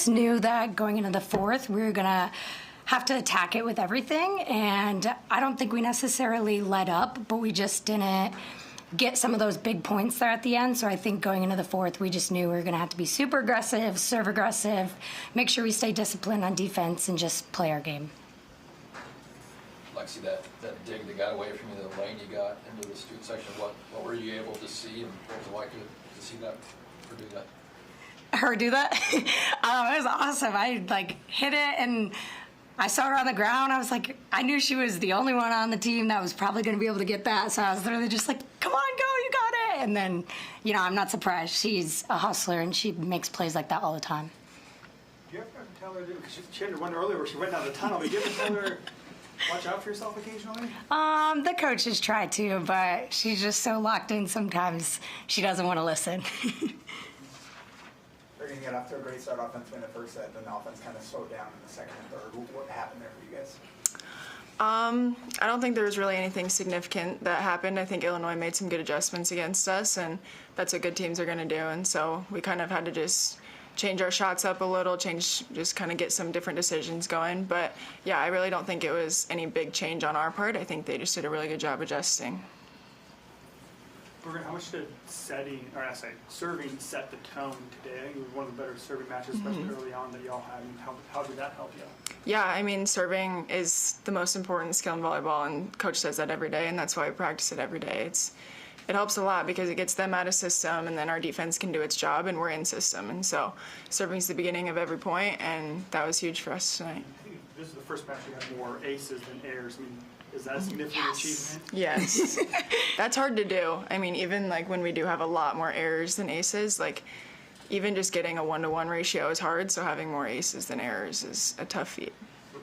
Knew that going into the fourth, we were going to have to attack it with everything. And I don't think we necessarily let up, but we just didn't get some of those big points there at the end. So I think going into the fourth, we just knew we were going to have to be super aggressive, serve aggressive, make sure we stay disciplined on defense, and just play our game. Lexi, that dig that got away from you, the lane you got into the student section, what were you able to see, and what was it like to see that or do that? Her do that? It was awesome. I hit it and I saw her on the ground. I was like, I knew she was the only one on the team that was probably going to be able to get that. So I was literally just like, come on, go, you got it. And then, I'm not surprised. She's a hustler and she makes plays like that all the time. Do you ever tell her, because she had one earlier where she went down the tunnel, did you ever tell her, watch out for yourself occasionally? The coaches try to, but she's just so locked in sometimes she doesn't want to listen. They're going to get off to a great start offensively in the first set, then the offense kind of slowed down in the second and third. What happened there for you guys? I don't think there was really anything significant that happened. I think Illinois made some good adjustments against us, and that's what good teams are going to do. And so we kind of had to just change our shots up a little, just kind of get some different decisions going. But yeah, I really don't think it was any big change on our part. I think they just did a really good job adjusting. Morgan, how much did serving set the tone today? I think it was one of the better serving matches, especially early on, that y'all had. And how did that help you? Yeah, I mean, serving is the most important skill in volleyball, and coach says that every day, and that's why we practice it every day. It helps a lot because it gets them out of system, and then our defense can do its job, and we're in system. And so serving's the beginning of every point, and that was huge for us tonight. I think this is the first match we had more aces than errors. I mean, is that a significant achievement? Yes. That's hard to do. I mean, even when we do have a lot more errors than aces, even just getting a 1-to-1 ratio is hard, so having more aces than errors is a tough feat.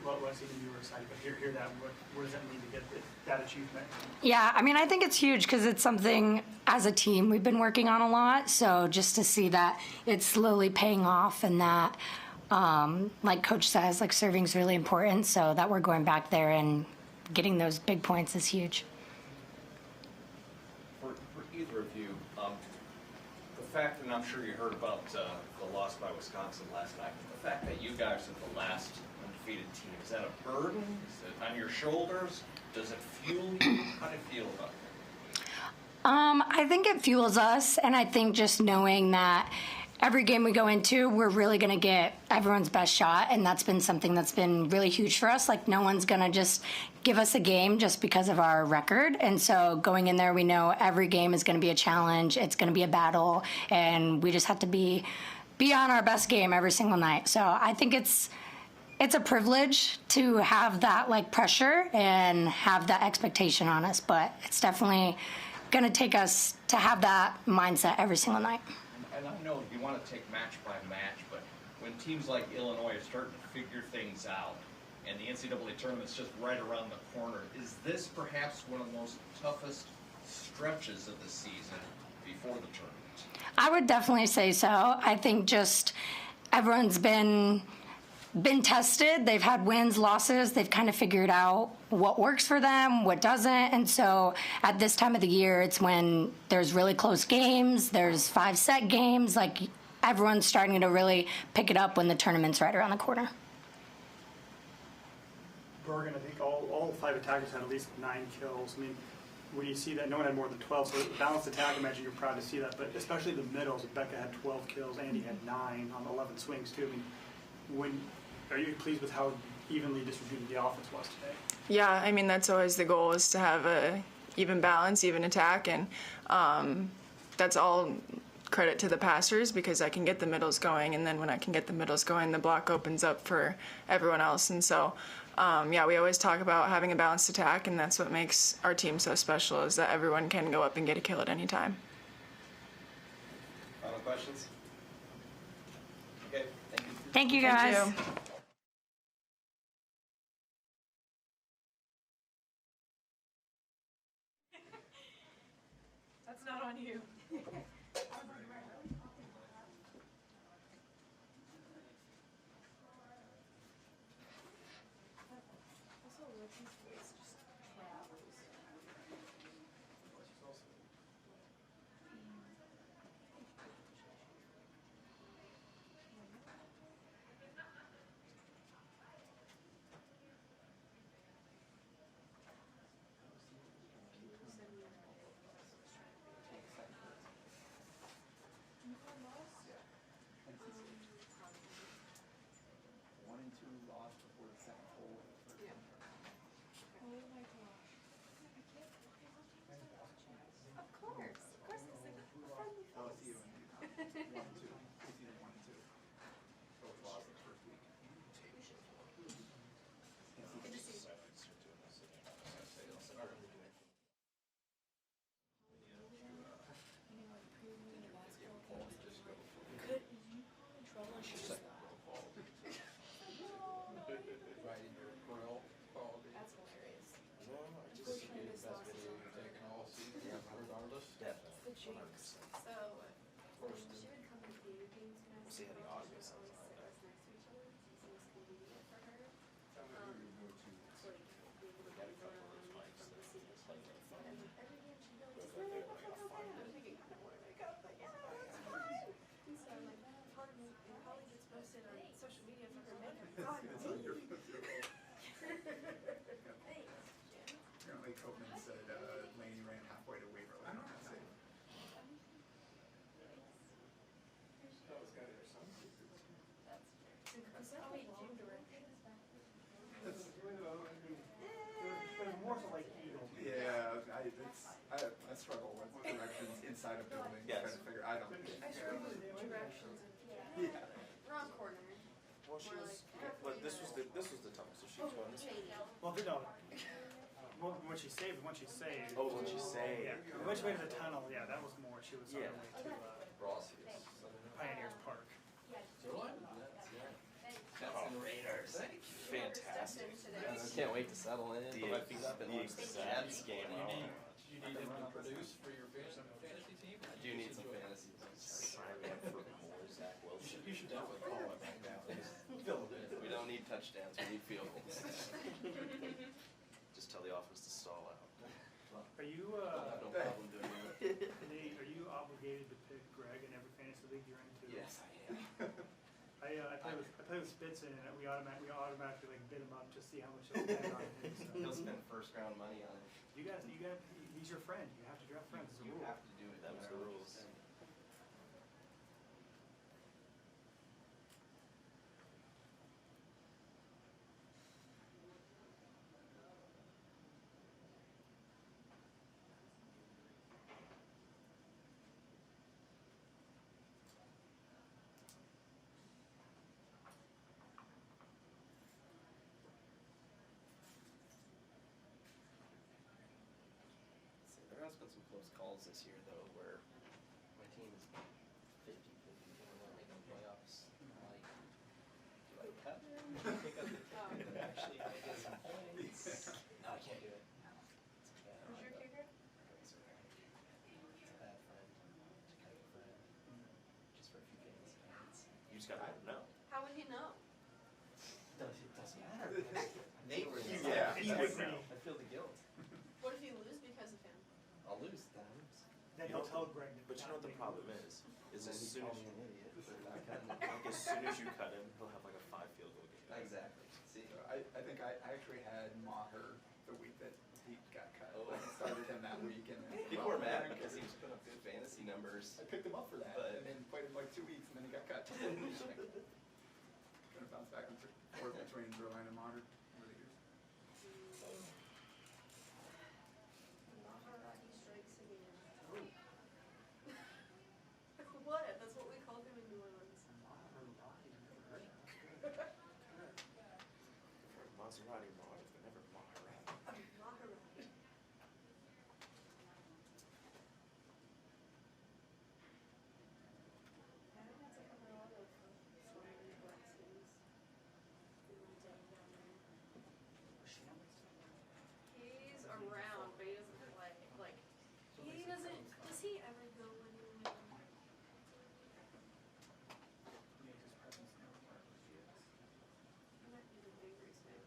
Well, Leslie, you were excited, but hear that. What does that mean to get that achievement? Yeah, I mean, I think it's huge because it's something as a team we've been working on a lot. So just to see that it's slowly paying off, and that, like Coach says, serving's really important. So that we're going back there and getting those big points is huge. For either of you, the fact, and I'm sure you heard about the loss by Wisconsin last night, the fact that you guys are the last undefeated team, is that a burden? Is it on your shoulders? Does it fuel you? How do you feel about it? I think it fuels us, and I think just knowing that every game we go into, we're really going to get everyone's best shot, and that's been something that's been really huge for us. No one's going to just give us a game just because of our record, and so going in there, we know every game is going to be a challenge, it's going to be a battle, and we just have to be on our best game every single night. So I think it's a privilege to have that pressure and have that expectation on us, but it's definitely going to take us to have that mindset every single night. And I know you want to take match by match, but when teams like Illinois are starting to figure things out and the NCAA tournament's just right around the corner, is this perhaps one of the most toughest stretches of the season before the tournament? I would definitely say so. I think just everyone's been tested. They've had wins, losses. They've kind of figured out what works for them, what doesn't. And so at this time of the year, it's when there's really close games, there's 5-set games. Everyone's starting to really pick it up when the tournament's right around the corner. Bergen, I think all 5 attackers had at least 9 kills. I mean, when you see that, no one had more than 12, so balanced attack, I imagine you're proud to see that. But especially the middles, Becca had 12 kills, Andy had 9 on 11 swings too. I mean, are you pleased with how evenly distributed the offense was today? Yeah, I mean, that's always the goal, is to have a even balance, even attack, and that's all credit to the passers, because I can get the middles going, and then when I can get the middles going, the block opens up for everyone else. And so yeah, we always talk about having a balanced attack, and that's what makes our team so special, is that everyone can go up and get a kill at any time. Final questions? Okay, thank you. Thank you, guys. Thank you. That's not on you. 1 and 2. It's either 1 and 2. Both lost the first week. Good to see you. Right in your grill quality. That's hilarious. No, I just see the best video you've taken all season, regardless. It's the cheeks. So, First, She would come to theater games when I was See how the little, audio she would sounds always like sit that. us next to each other, so it was convenient for her. So like, be able to move around from the seat that she was in. And every game she'd be like, "Is there a football game?" I'm thinking, I don't want to wake up, but yeah, that's fine. And so I'm like, part of it probably gets posted on social media for her makeup. God, thanks, Jen. Apparently Copeman said Laney ran halfway to Waverly. I don't know how to say it. Is that what gym direction? It was more so like Eagle. Yeah, I struggle with directions inside a building. Yes. Trying to figure, I don't. I struggle with directions and Yeah. wrong corner. Well, she More was. like Well, this was the toughest. So she was going this way. Well, when she saved, when she saved. Oh, when she saved. Yeah, when she went to the tunnel, yeah, that was more, she was on her Yeah. way to Rossi is. Pioneers Park. Oh, Raiders. Fantastic. Today. Can't wait to settle in, put my feet up, and The watch the exact Jets. game. Do you need him to produce for your fantasy team? I do need some fantasy. Sign me up for more Zach Wilson. You should definitely call him right now. Just fill it in. We don't need touchdowns, we need field goals. Just tell the offense to stall out. Are you, I have no problem doing that. Nate, are you obligated to pick Greg in every fantasy league you're into? Yes, I am. I play with Spitzen, and we automatically like bid him up to see how much he'll bet on him. So. He'll spend first round money on it. You got, he's your friend. You have to draft friends. It's a You rule. have to do it. That was the rules. There has been some close calls this year, though, where my team is 50-50 and making the playoffs. I'm like, do I cut him? Do I pick up the kicker and actually get some points? No, I can't do it. It's bad. Who's your kicker? It's a bad friend. It's a kind of friend. Just for a few games. You just gotta let him know. How would he know? It doesn't matter. Nate was Yeah. I feel the guilt. What if you lose because of him? I'll lose then. Then he'll tell Greg. But you know what the problem is? Is Then as he soon calls as me you, an idiot for not cutting him. like as soon as you cut him, he'll have like a 5 field goal game. Exactly. See? So I think I actually had Maher the week that he got cut. Oh. I started him that week, and then People were mad because he was putting up good fantasy numbers. I picked him up for that, But- and then played him like 2 weeks, and then he got cut. Gonna bounce back and forth between Berlin and Maher over the years. Maharati strikes again. What? That's what we called him in New Orleans. Maserati models, but never Maserati. Maharati. I had to cover all of Florida Nebraska's in my day down there. He's around, but he doesn't play. Like, he doesn't. Does he ever go anywhere? He might be the big reason.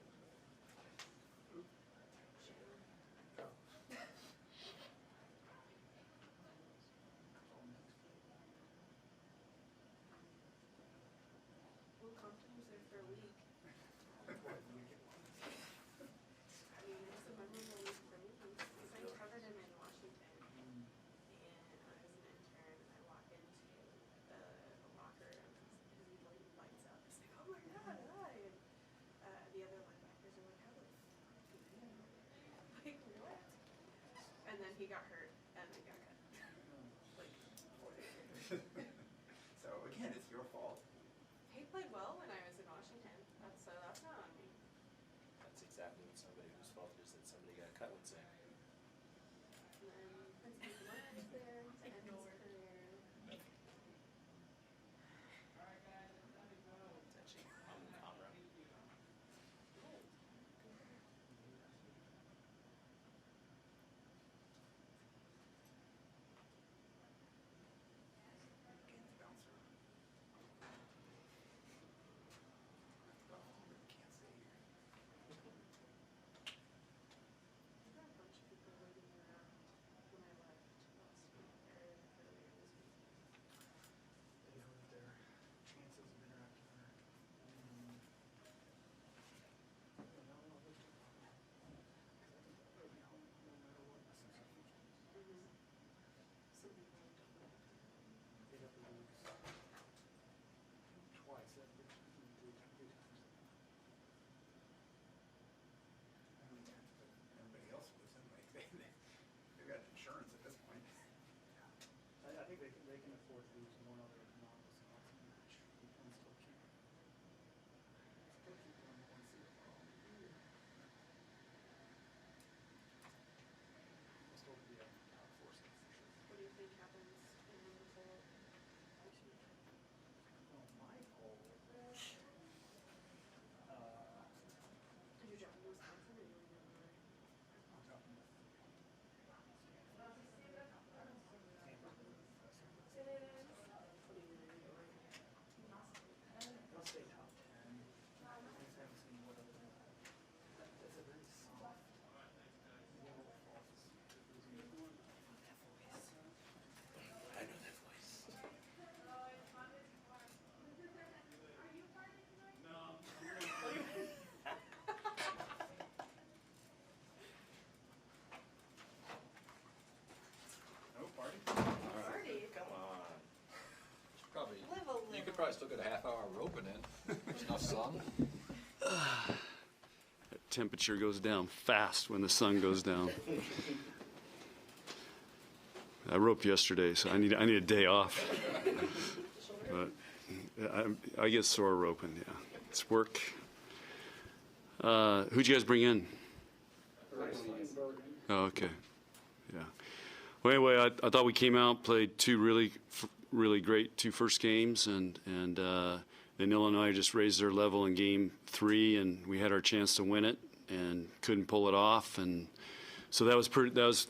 Will Compton was there for a week. I mean, it was a memorable week for me. Because I covered him in Washington. And I was an intern, and I walk into the locker, and he like lights up. It's like, oh my god, hi! And the other linebackers are like, how the fuck did you know? Like, what? And then he got hurt, and then got cut. Like, 4 days later. happened with somebody whose fault it is that somebody got cut would say? And then Princeton went there to end his career. It's actually on camera. There were a bunch of people waiting around when I left last week or earlier this week. They know that their chances of interacting are Some people don't know. they'd have to lose twice, three times. I don't know, but everybody else losing, like they've got insurance at this point. I think they can afford to lose one other non-Wisconsin match and still keep. Still keep them on one seed. They'll still be a top four seed for sure. What do you think happens in the poll this week? Oh, my goal. Did you drop Wisconsin or you leave Illinois? I'm dropping the What do you leave Illinois? They'll stay top 10. I just haven't seen what other. That's a very soft. I know that voice. no party. Party. Come on. Probably, Live a little. you could probably still get a half-hour roping in. There's enough sun. That temperature goes down fast when the sun goes down. I roped yesterday, so I need a day off. But I get sore roping. Yeah, it's work. Who'd you guys bring in? Oh, okay. Yeah. Well, anyway, I thought we came out, played two really great first games, and then Illinois just raised their level in game 3, and we had our chance to win it and couldn't pull it off. And so that was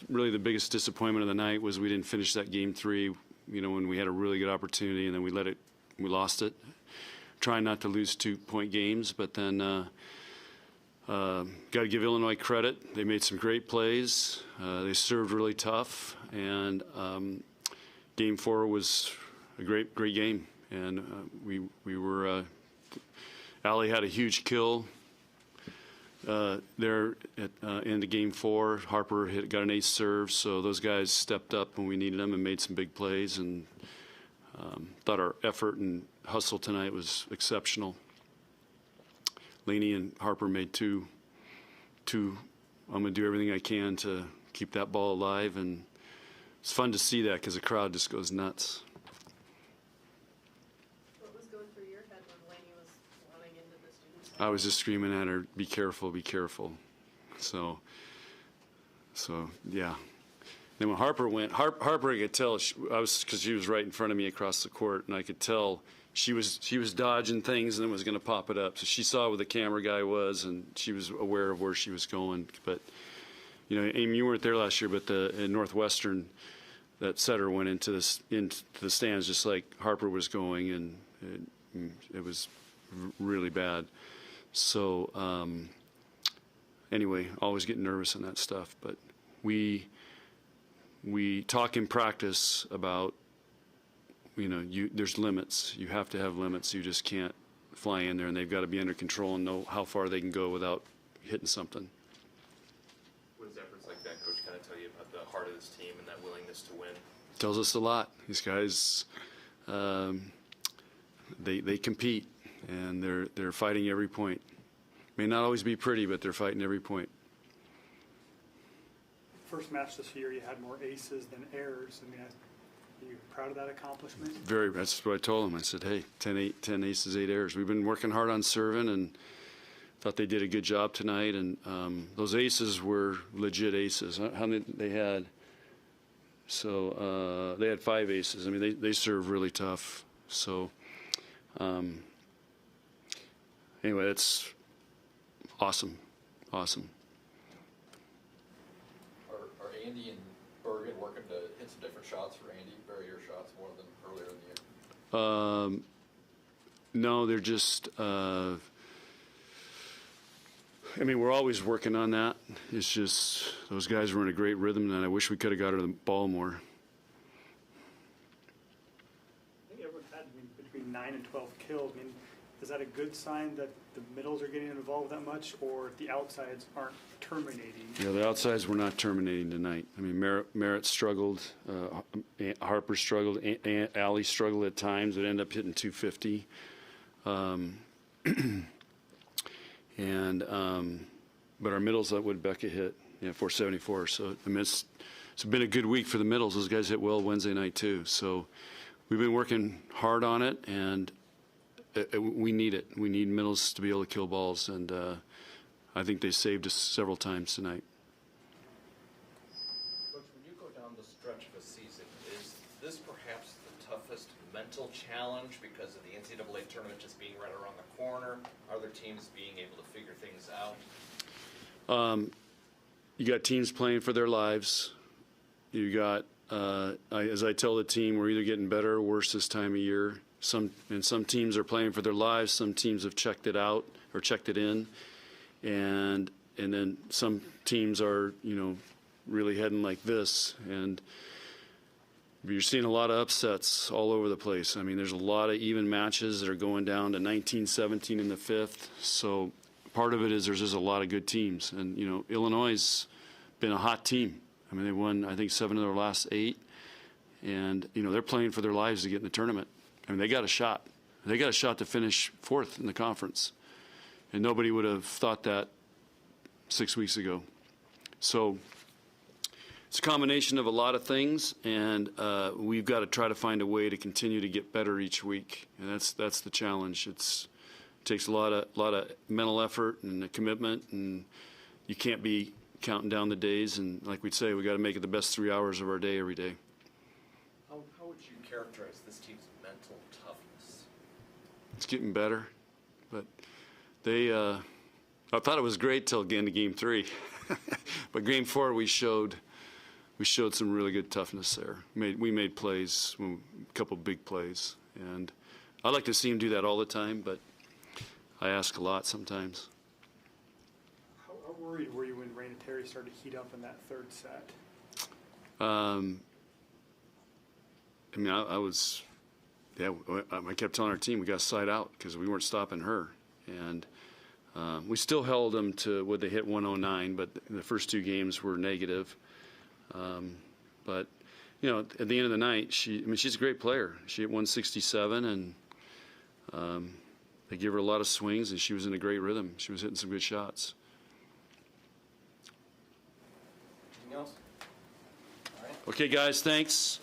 really the biggest disappointment of the night, was we didn't finish that game 3. You know, when we had a really good opportunity, and then we lost it. Trying not to lose 2-point games, but then got to give Illinois credit. They made some great plays. They served really tough, and game 4 was a great game. And we were. Allie had a huge kill there at into game 4. Harper got an ace serve, so those guys stepped up when we needed them and made some big plays. And thought our effort and hustle tonight was exceptional. Laney and Harper made two. I'm going to do everything I can to keep that ball alive, and it's fun to see that because the crowd just goes nuts. What was going through your head when Laney was running into the students? I was just screaming at her, "Be careful, be careful." So yeah. Then when Harper went, Harper, I could tell because she was right in front of me across the court, and I could tell she was dodging things and then was going to pop it up. So she saw where the camera guy was, and she was aware of where she was going. But you know, Amy, you weren't there last year, but in Northwestern, that setter went into the stands just like Harper was going, and it was really bad. So anyway, always get nervous in that stuff, but we talk in practice about, you know, there's limits. You have to have limits. You just can't fly in there, and they've got to be under control and know how far they can go without hitting something. What does efforts like that, Coach, kind of tell you about the heart of this team and that willingness to win? Tells us a lot. These guys, they compete, and they're fighting every point. May not always be pretty, but they're fighting every point. First match this year, you had more aces than errors. I mean, are you proud of that accomplishment? That's what I told them. I said, hey, 10 aces, 8 errors. We've been working hard on serving, and thought they did a good job tonight, and those aces were legit aces. How many they had? So they had 5 aces. I mean, they serve really tough. So anyway, that's awesome. Awesome. Are Andy and Bergen working to hit some different shots for Andy, barrier shots more than earlier in the year? No, they're just, I mean, we're always working on that. It's just those guys were in a great rhythm, and I wish we could have got her the ball more. I think everyone had between 9 and 12 kills. I mean, is that a good sign that the middles are getting involved that much, or the outsides aren't terminating? Yeah, the outsides were not terminating tonight. I mean, Merritt struggled, Harper struggled, Allie struggled at times. It ended up hitting 250. But our middles, that would Becca hit, 474. So I mean, it's been a good week for the middles. Those guys hit well Wednesday night too. So we've been working hard on it, and we need it. We need middles to be able to kill balls, and I think they saved us several times tonight. Coach, when you go down the stretch of a season, is this perhaps the toughest mental challenge because of the NCAA tournament just being right around the corner? Other teams being able to figure things out? You got teams playing for their lives. You got, as I tell the team, we're either getting better or worse this time of year. Some teams are playing for their lives. Some teams have checked it out or checked it in, and then some teams are really heading like this. And you're seeing a lot of upsets all over the place. I mean, there's a lot of even matches that are going down to 19-17 in the 5th. So part of it is there's just a lot of good teams. And, Illinois has been a hot team. I mean, they won, I think, 7 of their last 8. And, they're playing for their lives to get in the tournament. I mean, they got a shot. They got a shot to finish 4th in the conference. And nobody would have thought that 6 weeks ago. So it's a combination of a lot of things, and we've got to try to find a way to continue to get better each week, and that's the challenge. It takes a lot of mental effort and a commitment, and you can't be counting down the days. And like we'd say, we got to make it the best 3 hours of our day every day. How would you characterize this team's mental toughness? It's getting better, but I thought it was great till the end of Game 3, but Game 4 we showed some really good toughness there. We made plays, a couple big plays, and I'd like to see him do that all the time, but I ask a lot sometimes. How worried were you when Rain and Terry started to heat up in that 3rd set? I mean, I was, I kept telling our team we got to side out because we weren't stopping her, and we still held them to what they hit 109, but the first 2 games were negative. But at the end of the night, she's a great player. She hit 167, and they gave her a lot of swings, and she was in a great rhythm. She was hitting some good shots. Anything else? All right. Okay, guys, thanks.